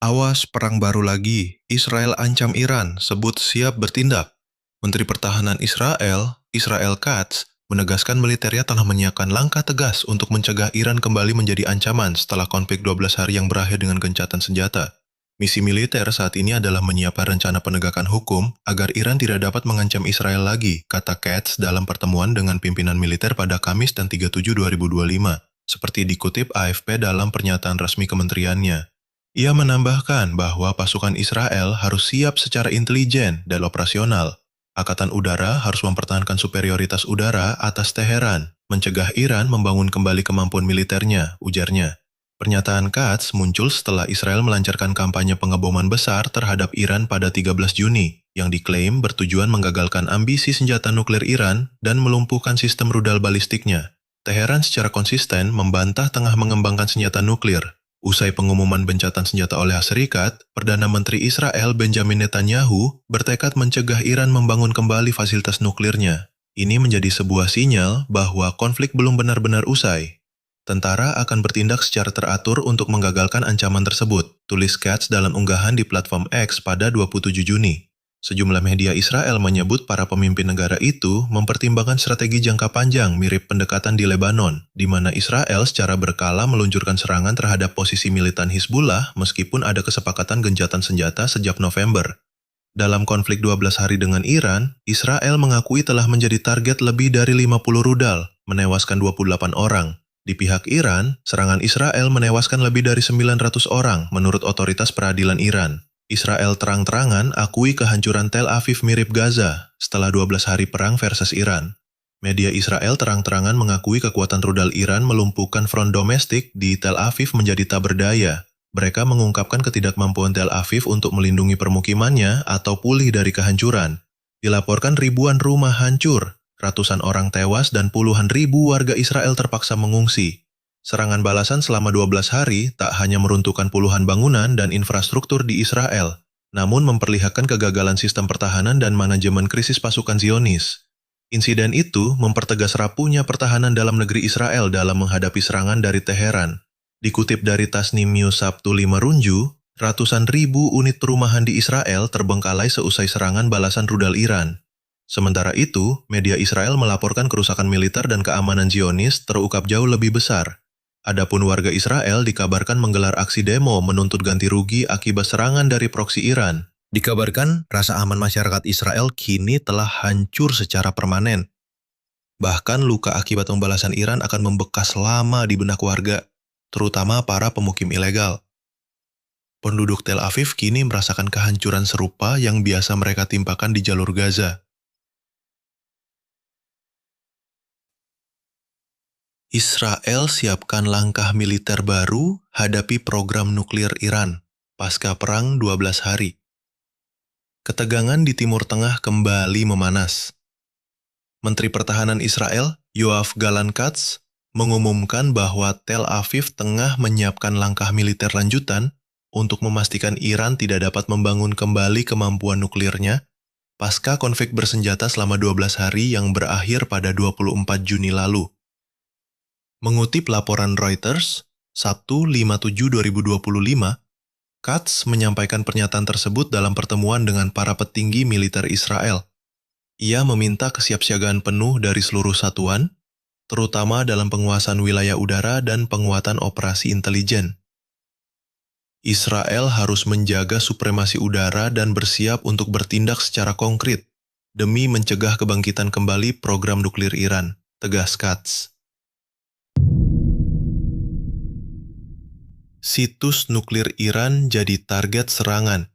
Awas perang baru lagi, Israel ancam Iran, sebut siap bertindak. Menteri Pertahanan Israel Katz, menegaskan militernya telah menyiapkan langkah tegas untuk mencegah Iran kembali menjadi ancaman setelah konflik 12 hari yang berakhir dengan gencatan senjata. Misi militer saat ini adalah menyiapkan rencana penegakan hukum agar Iran tidak dapat mengancam Israel lagi, kata Katz dalam pertemuan dengan pimpinan militer pada Kamis dan 3/7/2025, seperti dikutip AFP dalam pernyataan resmi kementeriannya. Ia menambahkan bahwa pasukan Israel harus siap secara intelijen dan operasional. Angkatan Udara harus mempertahankan superioritas udara atas Teheran, mencegah Iran membangun kembali kemampuan militernya, ujarnya. Pernyataan Katz muncul setelah Israel melancarkan kampanye pengeboman besar terhadap Iran pada 13 Juni, yang diklaim bertujuan menggagalkan ambisi senjata nuklir Iran dan melumpuhkan sistem rudal balistiknya. Teheran secara konsisten membantah tengah mengembangkan senjata nuklir. Usai pengumuman gencatan senjata oleh Serikat, Perdana Menteri Israel Benjamin Netanyahu bertekad mencegah Iran membangun kembali fasilitas nuklirnya. Ini menjadi sebuah sinyal bahwa konflik belum benar-benar usai. Tentara akan bertindak secara teratur untuk menggagalkan ancaman tersebut, tulis Katz dalam unggahan di platform X pada 27 Juni. Sejumlah media Israel menyebut para pemimpin negara itu mempertimbangkan strategi jangka panjang mirip pendekatan di Lebanon, di mana Israel secara berkala meluncurkan serangan terhadap posisi militan Hizbullah meskipun ada kesepakatan gencatan senjata sejak November. Dalam konflik 12 hari dengan Iran, Israel mengakui telah menjadi target lebih dari 50 rudal, menewaskan 28 orang. Di pihak Iran, serangan Israel menewaskan lebih dari 900 orang menurut otoritas peradilan Iran. Israel terang-terangan akui kehancuran Tel Aviv mirip Gaza setelah 12 hari perang versus Iran. Media Israel terang-terangan mengakui kekuatan rudal Iran melumpuhkan front domestik di Tel Aviv menjadi tak berdaya. Mereka mengungkapkan ketidakmampuan Tel Aviv untuk melindungi permukimannya atau pulih dari kehancuran. Dilaporkan ribuan rumah hancur, ratusan orang tewas dan puluhan ribu warga Israel terpaksa mengungsi. Serangan balasan selama 12 hari tak hanya meruntuhkan puluhan bangunan dan infrastruktur di Israel, namun memperlihatkan kegagalan sistem pertahanan dan manajemen krisis pasukan Zionis. Insiden itu mempertegas rapuhnya pertahanan dalam negeri Israel dalam menghadapi serangan dari Teheran. Dikutip dari Tasnim News Sabtu 5 Runju, ratusan ribu unit perumahan di Israel terbengkalai seusai serangan balasan rudal Iran. Sementara itu, media Israel melaporkan kerusakan militer dan keamanan Zionis terungkap jauh lebih besar. Adapun warga Israel dikabarkan menggelar aksi demo menuntut ganti rugi akibat serangan dari proksi Iran. Dikabarkan rasa aman masyarakat Israel kini telah hancur secara permanen. Bahkan luka akibat pembalasan Iran akan membekas lama di benak warga, terutama para pemukim ilegal. Penduduk Tel Aviv kini merasakan kehancuran serupa yang biasa mereka timpakan di jalur Gaza. Israel siapkan langkah militer baru hadapi program nuklir Iran, pasca perang 12 hari. Ketegangan di Timur Tengah kembali memanas. Menteri Pertahanan Israel, Yoav Gallant Katz, mengumumkan bahwa Tel Aviv tengah menyiapkan langkah militer lanjutan untuk memastikan Iran tidak dapat membangun kembali kemampuan nuklirnya pasca konflik bersenjata selama 12 hari yang berakhir pada 24 Juni lalu. Mengutip laporan Reuters, Sabtu 5/7/2025, Katz menyampaikan pernyataan tersebut dalam pertemuan dengan para petinggi militer Israel. Ia meminta kesiapsiagaan penuh dari seluruh satuan, terutama dalam penguasaan wilayah udara dan penguatan operasi intelijen. Israel harus menjaga supremasi udara dan bersiap untuk bertindak secara konkret demi mencegah kebangkitan kembali program nuklir Iran, tegas Katz. Situs nuklir Iran jadi target serangan.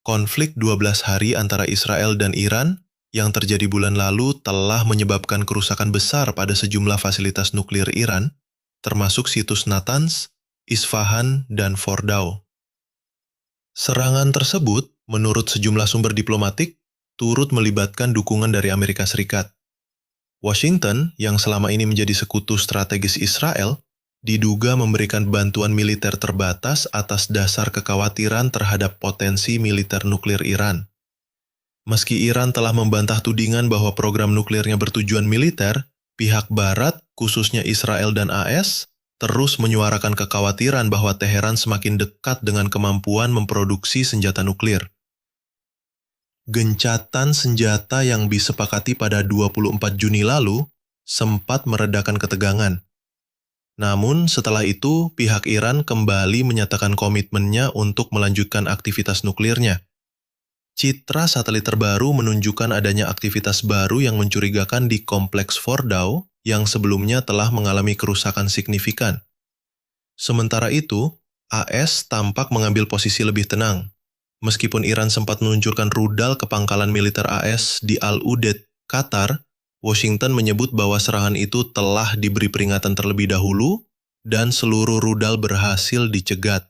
Konflik 12 hari antara Israel dan Iran yang terjadi bulan lalu telah menyebabkan kerusakan besar pada sejumlah fasilitas nuklir Iran, termasuk situs Natanz, Isfahan, dan Fordow. Serangan tersebut, menurut sejumlah sumber diplomatik, turut melibatkan dukungan dari Amerika Serikat. Washington, yang selama ini menjadi sekutu strategis Israel, diduga memberikan bantuan militer terbatas atas dasar kekhawatiran terhadap potensi militer nuklir Iran. Meski Iran telah membantah tudingan bahwa program nuklirnya bertujuan militer, pihak Barat, khususnya Israel dan AS, terus menyuarakan kekhawatiran bahwa Teheran semakin dekat dengan kemampuan memproduksi senjata nuklir. Gencatan senjata yang disepakati pada 24 Juni lalu sempat meredakan ketegangan. Namun setelah itu, pihak Iran kembali menyatakan komitmennya untuk melanjutkan aktivitas nuklirnya. Citra satelit terbaru menunjukkan adanya aktivitas baru yang mencurigakan di kompleks Fordow yang sebelumnya telah mengalami kerusakan signifikan. Sementara itu, AS tampak mengambil posisi lebih tenang. Meskipun Iran sempat meluncurkan rudal ke pangkalan militer AS di Al-Udeid, Qatar, Washington menyebut bahwa serangan itu telah diberi peringatan terlebih dahulu dan seluruh rudal berhasil dicegat.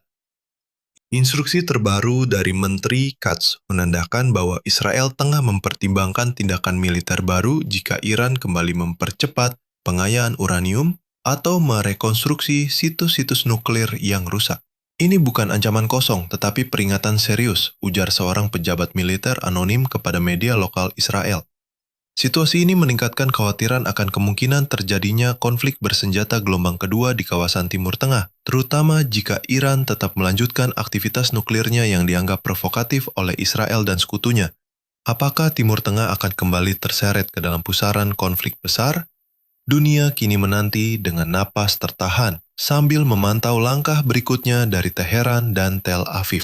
Instruksi terbaru dari Menteri Katz menandakan bahwa Israel tengah mempertimbangkan tindakan militer baru jika Iran kembali mempercepat pengayaan uranium atau merekonstruksi situs-situs nuklir yang rusak. Ini bukan ancaman kosong, tetapi peringatan serius, ujar seorang pejabat militer anonim kepada media lokal Israel. Situasi ini meningkatkan kekhawatiran akan kemungkinan terjadinya konflik bersenjata gelombang kedua di kawasan Timur Tengah, terutama jika Iran tetap melanjutkan aktivitas nuklirnya yang dianggap provokatif oleh Israel dan sekutunya. Apakah Timur Tengah akan kembali terseret ke dalam pusaran konflik besar? Dunia kini menanti dengan napas tertahan, sambil memantau langkah berikutnya dari Teheran dan Tel Aviv.